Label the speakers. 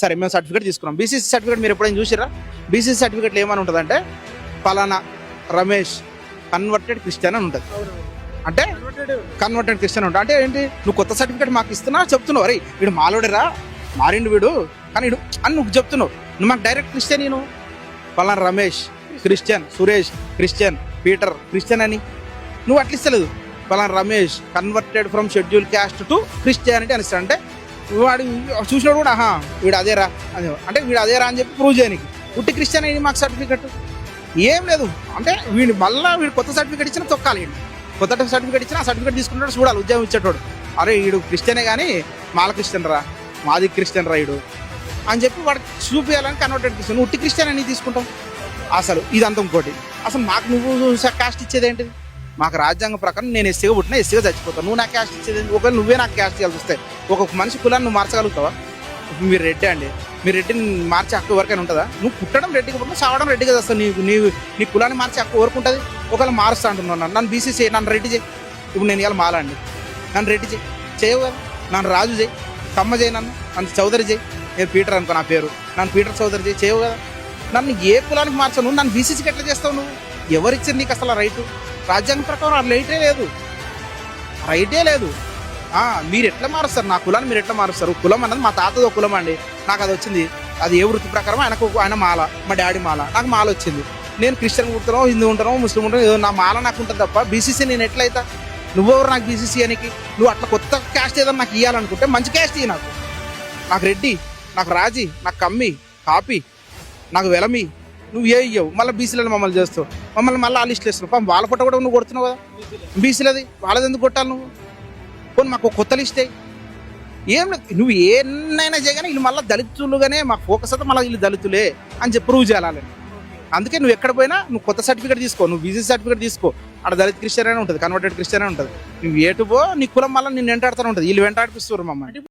Speaker 1: సరే మేము సర్టిఫికేట్ తీసుకున్నాం. బీసీసీ సర్టిఫికేట్ మీరు ఎప్పుడైనా చూసిరా? బీసీసీ సర్టిఫికేట్లో ఏమని ఉంటుందంటే పలానా రమేష్ కన్వర్టెడ్ క్రిస్టియన్ అని ఉంటుంది. అంటే కన్వర్టెడ్ క్రిస్టియన్ ఉంటుంది అంటే ఏంటి? నువ్వు కొత్త సర్టిఫికేట్ మాకు ఇస్తున్నా చెప్తున్నావు, అరే వీడు మాలోడరా మారిండు వీడు కానీ వీడు అని నువ్వు చెప్తున్నావు. నువ్వు మాకు డైరెక్ట్ క్రిస్టియన్ నేను పలానా Ramesh Christian, Suresh Christian, Peter Christian అని నువ్వు అట్లా ఇస్తలేదు. పలానా Ramesh converted from schedule caste to Christianity అని ఇస్తాడు. అంటే వాడు చూసినాడు కూడా ఆహా వీడు అదేరా అని, అంటే వీడు అదేరా అని చెప్పి ప్రూవ్ చేయడానికి ఉట్టి క్రిస్టియన్ అయింది మాకు సర్టిఫికెట్ ఏం లేదు. అంటే వీడు మళ్ళీ వీడు కొత్త సర్టిఫికేట్ ఇచ్చినా తొక్కాలి. కొత్త సర్టిఫికేట్ ఇచ్చినా ఆ సర్టిఫికేట్ తీసుకుంటాడు చూడాలి ఉద్యోగం ఇచ్చేటోడు. అరే వీడు క్రిస్టియనే కానీ మాల క్రిస్టియన్ రా, మాది క్రిస్టియన్ రా వీడు అని చెప్పి వాడికి చూపించాలని కన్వర్టెడ్ క్రిస్టియన్. నువ్వు ఉట్టి క్రిస్టియన్ అని తీసుకుంటాం. అసలు ఇదంతా ఇంకోటి. అసలు మాకు నువ్వు క్యాస్ట్ ఇచ్చేది ఏంటిది? మాకు రాజ్యాంగం ప్రకారం నేను ఎస్సీగా పుట్టినా ఎస్సీగా చచ్చిపోతాను. నువ్వు నాకు క్యాస్ట్ ఇచ్చేది ఒకవేళ నువ్వే నాకు క్యాస్ట్ ఇవ్వాల్సి వస్తే ఒక్కొక్క మనిషి కులాన్ని నువ్వు మార్చగలుగుతావా? మీరు రెడ్డి అండి, మీరు రెడ్డిని మార్చే హక్కు ఎవరికైనా ఉంటుందా? నువ్వు పుట్టడం రెడ్డిగా పుట్టినా చావడం రెడ్డిగా చేస్తావు. నీ కులాన్ని మార్చే హక్కు ఎవరికి ఉంటుంది? ఒకవేళ మారుస్తా అంటున్నాను నన్ను బీసీసీ, నన్ను రెడ్డి చేయి. ఇప్పుడు నేను ఇవాళ మాలా అండి, నన్ను రెడ్డి చేయి చేయవు కదా. నన్ను రాజు చేయి, కమ్మ చేయి, నన్ను చౌదరి చేయి. నేను పీటర్ అనుకో నా పేరు, నన్ను పీటర్ చౌదరి చేయి చేయవు కదా. నన్ను ఏ కులానికి మార్చావు? నువ్వు నన్ను బీసీసీకి ఎట్లా చేస్తావు? నువ్వు ఎవరిచ్చారు నీకు అసలు రైటు? రాజ్యాంగం ప్రకారం ఆ రైటే లేదు. మీరు ఎట్లా మారుస్తారు నా కులాన్ని? మీరు ఎట్లా మారుస్తారు? కులం అన్నది మా తాతదో కులం అండి, నాకు అది వచ్చింది. అది ఏ వృత్తి ప్రకారం ఆయన మాల, మా డాడీ మాల, నాకు మాల వచ్చింది. నేను క్రిస్టియన్ ఉంటానో, హిందూ ఉంటానో, ముస్లిం ఉంటానో, ఏదో నా మాల నాకు ఉంటుంది తప్ప బీసీసీ నేను ఎట్లయితా? నువ్వెవరు నాకు బీసీసీ అనికి? నువ్వు అట్లా కొత్త క్యాస్ట్ ఏదైనా నాకు ఇవ్వాలనుకుంటే మంచి క్యాస్ట్ ఇవ్వు. నాకు రెడ్డి, నాకు రాజీ, నాకు కమ్మి, కాపీ, నాకు వెలమి, నువ్వు ఏ ఇవ్వవు. మళ్ళీ బీసీలను మమ్మల్ని చేస్తావు, మమ్మల్ని మళ్ళీ ఆ లిస్టులు వేస్తున్నావు. పాపం వాళ్ళ పుట్ట కూడా నువ్వు కొడుతున్నావు కదా బీసీలది, వాళ్ళది ఎందుకు కొట్టాలి నువ్వు? పోనీ మాకు కొత్త లిస్ట్ అయ్యి ఏం లేదు. నువ్వు ఏనైనా చేయగానే వీళ్ళు మళ్ళీ దళితులుగానే మాకు ఫోకస్ అయితే మళ్ళీ వీళ్ళు దళితులే అని చెప్పి ప్రూవ్ చేయాలని. అందుకే నువ్వు ఎక్కడ పోయినా నువ్వు కొత్త సర్టిఫికేట్ తీసుకో, నువ్వు బీసీ సర్టిఫికేట్ తీసుకో. అక్కడ దళిత్ క్రిస్టియన్ అని ఉంటుంది, కన్వర్టెడ్ క్రిస్టియన్ అని ఉంటుంది. నువ్వు ఏటు పో నీ కులం మళ్ళీ నిన్ను వెంటాడుతూనే ఉంటుంది. వీళ్ళు వెంటాడిపిస్తారు మమ్మల్ని.